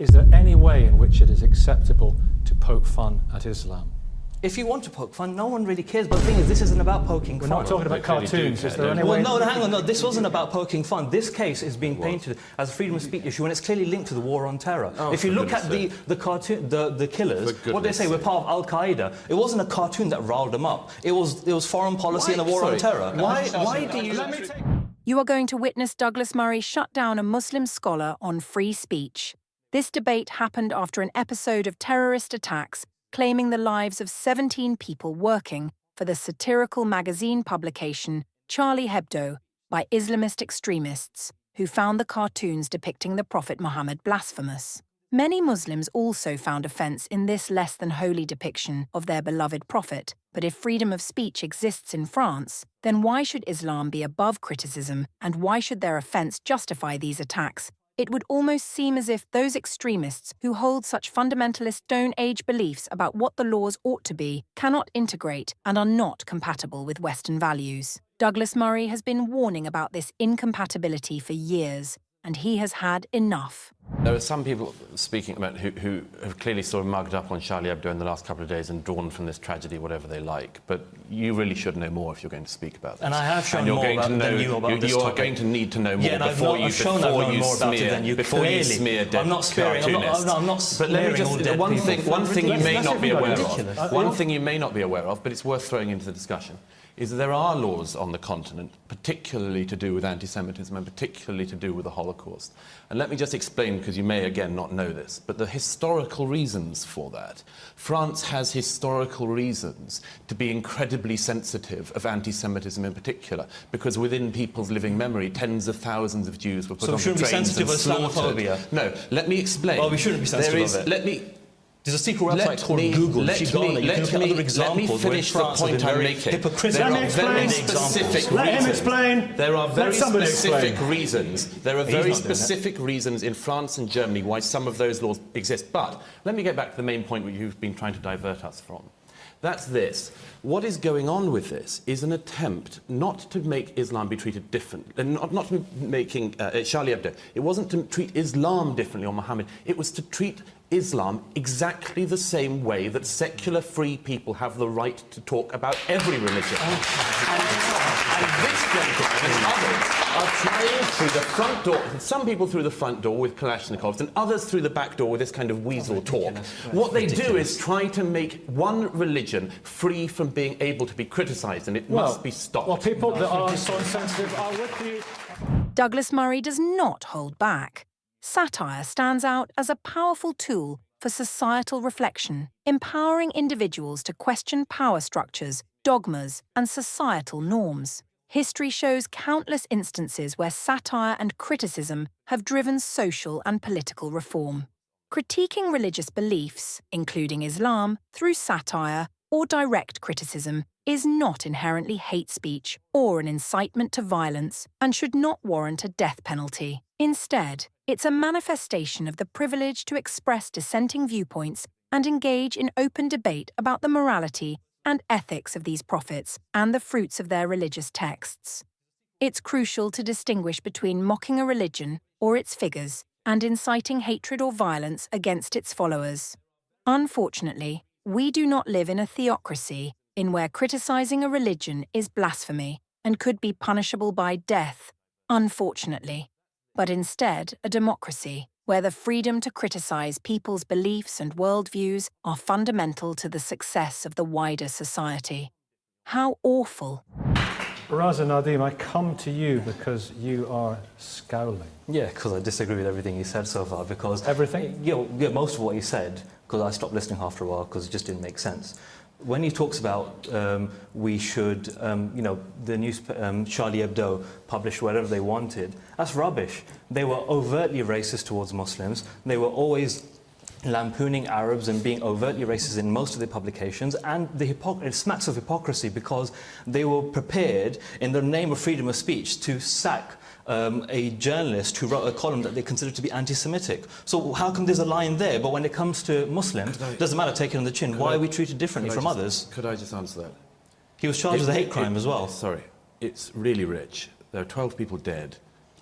Is there any way in which it is acceptable to poke fun at Islam? If you want to poke fun, no one really cares. But the thing is, this isn't about poking fun. We're not talking about cartoons. Is there any way? Well, no, hang on. No, this wasn't about poking fun. This case is being painted as a freedom of speech issue, and it's clearly linked to the war on terror. Oh, if you look at the killers, what they say, we're part of Al Qaeda. It wasn't a cartoon that riled them up. It was foreign policy and a war on terror. Why do you? You are going to witness Douglas Murray shut down a Muslim scholar on free speech. This debate happened after an episode of terrorist attacks claiming the lives of 17 people working for the satirical magazine publication Charlie Hebdo by Islamist extremists who found the cartoons depicting the Prophet Muhammad blasphemous. Many Muslims also found offence in this less-than-holy depiction of their beloved Prophet, but if freedom of speech exists in France, then why should Islam be above criticism, and why should their offence justify these attacks? It would almost seem as if those extremists who hold such fundamentalist Stone Age beliefs about what the laws ought to be cannot integrate and are not compatible with Western values. Douglas Murray has been warning about this incompatibility for years, and he has had enough. There are some people speaking about who have clearly sort of mugged up on Charlie Hebdo in the last couple of days and drawn from this tragedy whatever they like. But you really should know more if you're going to speak about this. And I have shown more about than you about this topic. You're going to need to know more before you smear dead I'm not smearing. I'm not smearing all dead people. One thing you may not be aware of. One thing you may not be aware of, but it's worth throwing into the discussion, is that there are laws on the continent, particularly to do with anti-Semitism and particularly to do with the Holocaust. And let me just explain, because you may, again, not know this, but the historical reasons for that. France has historical reasons to be incredibly sensitive of anti-Semitism in particular, because within people's living memory, tens of thousands of Jews were put on trains and slaughtered. So we shouldn't be sensitive of Islamophobia? No, let me explain. Well, we shouldn't be sensitive of it. There's a secret website called Google. Let me finish the point I'm making. There are very specific reasons. There are very specific reasons. There are very specific reasons in France and Germany why some of those laws exist. But let me get back to the main point which you've been trying to divert us from. That's this. What is going on with this is an attempt not to make Islam be treated differently, not to making Charlie Hebdo. It wasn't to treat Islam differently or Muhammad. It was to treat Islam exactly the same way that secular free people have the right to talk about every religion. And this gentleman and others are trying through the front door, some people through the front door with Kalashnikovs and others through the back door with this kind of weasel talk. What they do is try to make one religion free from being able to be criticised, and it must be stopped. Well, people that are so insensitive are with you. Douglas Murray does not hold back. Satire stands out as a powerful tool for societal reflection, empowering individuals to question power structures, dogmas, and societal norms. History shows countless instances where satire and criticism have driven social and political reform. Critiquing religious beliefs, including Islam, through satire or direct criticism is not inherently hate speech or an incitement to violence and should not warrant a death penalty. Instead, it's a manifestation of the privilege to express dissenting viewpoints and engage in open debate about the morality and ethics of these prophets and the fruits of their religious texts. It's crucial to distinguish between mocking a religion or its figures and inciting hatred or violence against its followers. Unfortunately, we do not live in a theocracy in where criticizing a religion is blasphemy and could be punishable by death, unfortunately, but instead a democracy where the freedom to criticize people's beliefs and worldviews are fundamental to the success of the wider society. How awful. Raza Nadim, I come to you because you are scowling. Yeah, because I disagree with everything he said so far, because... Everything? Yeah, most of what he said, because I stopped listening after a while because it just didn't make sense. When he talks about we should, you know, the news, Charlie Hebdo published whatever they wanted, that's rubbish. They were overtly racist towards Muslims. They were always lampooning Arabs and being overtly racist in most of their publications, and it smacks of hypocrisy because they were prepared, in the name of freedom of speech, to sack a journalist who wrote a column that they considered to be anti-Semitic. So how come there's a line there, but when it comes to Muslims, it doesn't matter, take it on the chin. Why are we treated differently from others? Could I just answer that? He was charged with a hate crime as well. Sorry, it's really rich. There are 12 people dead.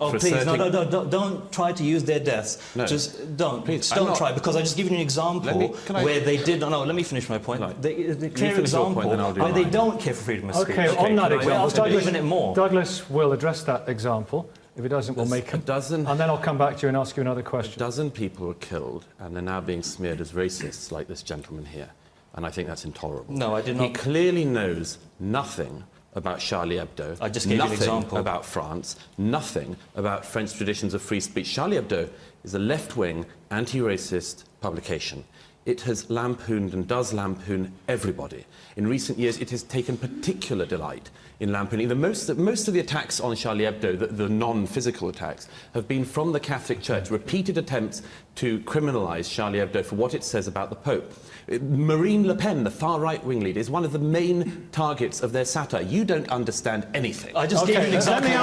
Oh, please, no, don't try to use their deaths. No. Just don't. Please, just don't try, because I just give you an example where they did... No, let me finish my point. Right. The clear example where they don't care for freedom of speech. Okay, on that example, Douglas will address that example. If he doesn't, we'll make him. And then I'll come back to you and ask you another question. A dozen people were killed, and they're now being smeared as racists, like this gentleman here. And I think that's intolerable. No, I did not. He clearly knows nothing about Charlie Hebdo. I just gave you an example. Nothing about France, nothing about French traditions of free speech. Charlie Hebdo is a left-wing, anti-racist publication. It has lampooned and does lampoon everybody. In recent years, it has taken particular delight in lampooning. Most of the attacks on Charlie Hebdo, the non-physical attacks, have been from the Catholic Church, repeated attempts to criminalise Charlie Hebdo for what it says about the Pope. Marine Le Pen, the far right-wing leader, is one of the main targets of their satire. You don't understand anything. I just gave you an example. Let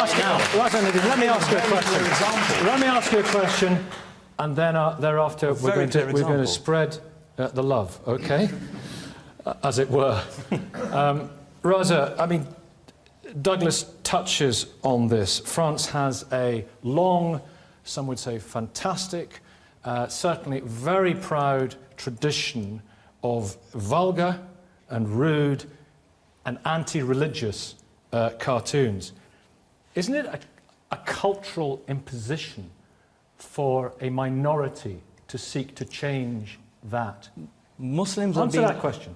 me ask you a question. Let me ask you a question, and then thereafter we're going to spread the love, okay? As it were. Rosa, I mean, Douglas touches on this. France has a long, some would say fantastic, certainly very proud tradition of vulgar and rude and anti-religious cartoons. Isn't it a cultural imposition for a minority to seek to change that? Muslims Answer that question.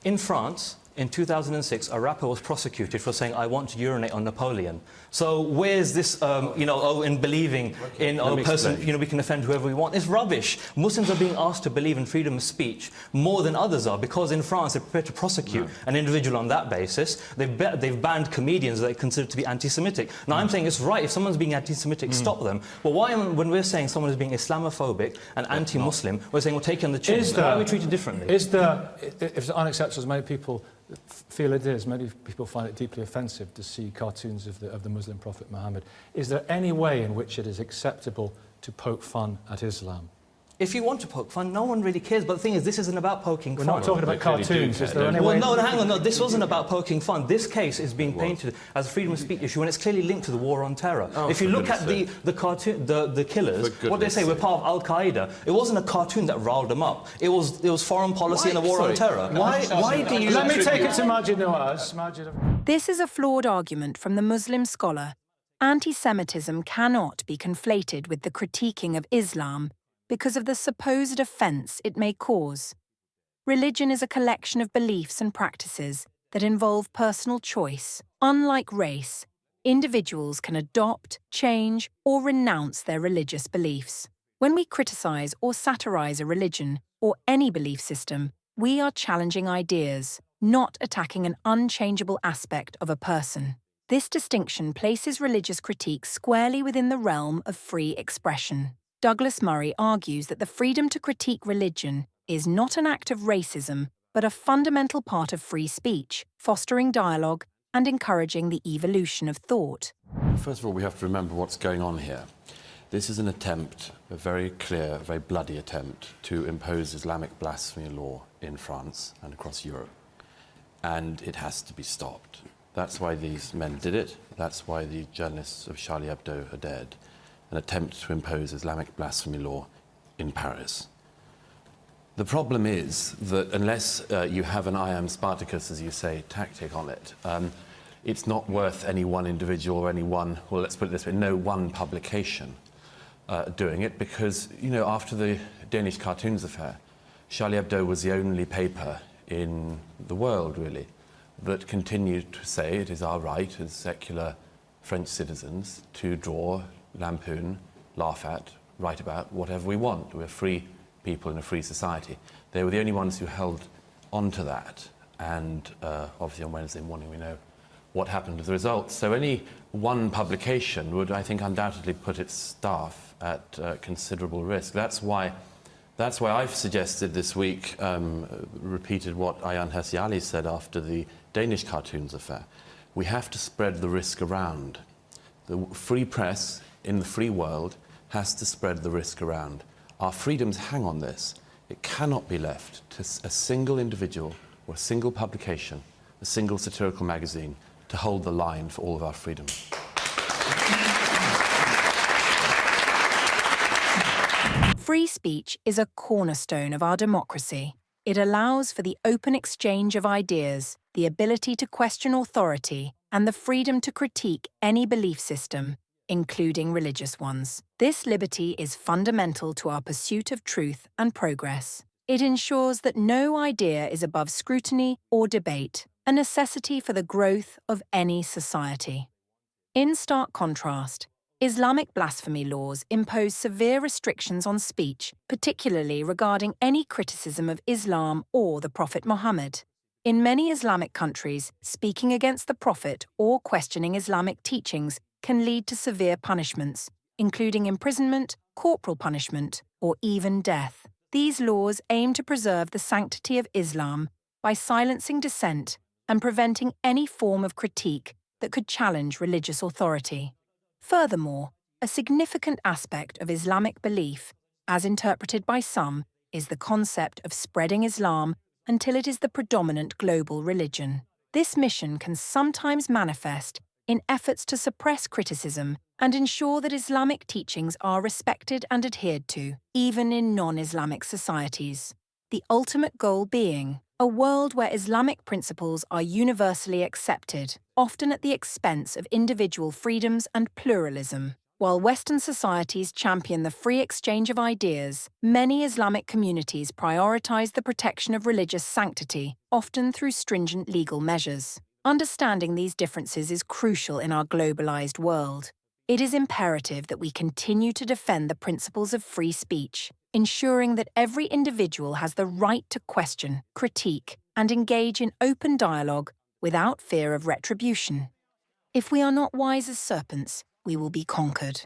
In France, in 2006, a rapper was prosecuted for saying, "I want to urinate on Napoleon." So where's this, in believing in a person, we can offend whoever we want? It's rubbish. Muslims are being asked to believe in freedom of speech more than others are, because in France they're prepared to prosecute an individual on that basis. They've banned comedians that they consider to be anti-Semitic. Now, I'm saying it's right, if someone's being anti-Semitic, stop them. But when we're saying someone is being Islamophobic and anti-Muslim, we're saying we're taking the chin. Why are we treated differently? If it's unacceptable, as many people feel it is, many people find it deeply offensive to see cartoons of the Muslim prophet Muhammad. Is there any way in which it is acceptable to poke fun at Islam? If you want to poke fun, no one really cares. But the thing is, this isn't about poking fun. We're not talking about cartoons. Is there any way? Well, no, hang on. No, this wasn't about poking fun. This case is being painted as a freedom of speech issue, and it's clearly linked to the war on terror. If you look at the killers, what they say, we're part of Al Qaeda. It wasn't a cartoon that riled them up. It was foreign policy and a war on terror. Why do you? Let me take it to Majid Nawaz. This is a flawed argument from the Muslim scholar. Anti-Semitism cannot be conflated with the critiquing of Islam because of the supposed offence it may cause. Religion is a collection of beliefs and practices that involve personal choice. Unlike race, individuals can adopt, change, or renounce their religious beliefs. When we criticise or satirise a religion or any belief system, we are challenging ideas, not attacking an unchangeable aspect of a person. This distinction places religious critique squarely within the realm of free expression. Douglas Murray argues that the freedom to critique religion is not an act of racism, but a fundamental part of free speech, fostering dialogue and encouraging the evolution of thought. First of all, we have to remember what's going on here. This is an attempt, a very clear, very bloody attempt, to impose Islamic blasphemy law in France and across Europe. And it has to be stopped. That's why these men did it. That's why the journalists of Charlie Hebdo are dead. An attempt to impose Islamic blasphemy law in Paris. The problem is that unless you have an I am Spartacus, as you say, tactic on it, it's not worth any one individual or any one, well, let's put it this way, no one publication doing it, because, after the Danish cartoons affair, Charlie Hebdo was the only paper in the world, really, that continued to say it is our right as secular French citizens to draw, lampoon, laugh at, write about whatever we want. We're free people in a free society. They were the only ones who held on to that. And obviously on Wednesday morning we know what happened as a result. So any one publication would, I think, undoubtedly put its staff at considerable risk. That's why I've suggested this week, repeated what Ayaan Hirsi Ali said after the Danish cartoons affair. We have to spread the risk around. The free press in the free world has to spread the risk around. Our freedoms hang on this. It cannot be left to a single individual or a single publication, a single satirical magazine, to hold the line for all of our freedoms. Free speech is a cornerstone of our democracy. It allows for the open exchange of ideas, the ability to question authority, and the freedom to critique any belief system, including religious ones. This liberty is fundamental to our pursuit of truth and progress. It ensures that no idea is above scrutiny or debate, a necessity for the growth of any society. In stark contrast, Islamic blasphemy laws impose severe restrictions on speech, particularly regarding any criticism of Islam or the Prophet Muhammad. In many Islamic countries, speaking against the Prophet or questioning Islamic teachings can lead to severe punishments, including imprisonment, corporal punishment, or even death. These laws aim to preserve the sanctity of Islam by silencing dissent and preventing any form of critique that could challenge religious authority. Furthermore, a significant aspect of Islamic belief, as interpreted by some, is the concept of spreading Islam until it is the predominant global religion. This mission can sometimes manifest in efforts to suppress criticism and ensure that Islamic teachings are respected and adhered to, even in non-Islamic societies. The ultimate goal being a world where Islamic principles are universally accepted, often at the expense of individual freedoms and pluralism. While Western societies champion the free exchange of ideas, many Islamic communities prioritize the protection of religious sanctity, often through stringent legal measures. Understanding these differences is crucial in our globalized world. It is imperative that we continue to defend the principles of free speech, ensuring that every individual has the right to question, critique, and engage in open dialogue without fear of retribution. If we are not wise as serpents, we will be conquered.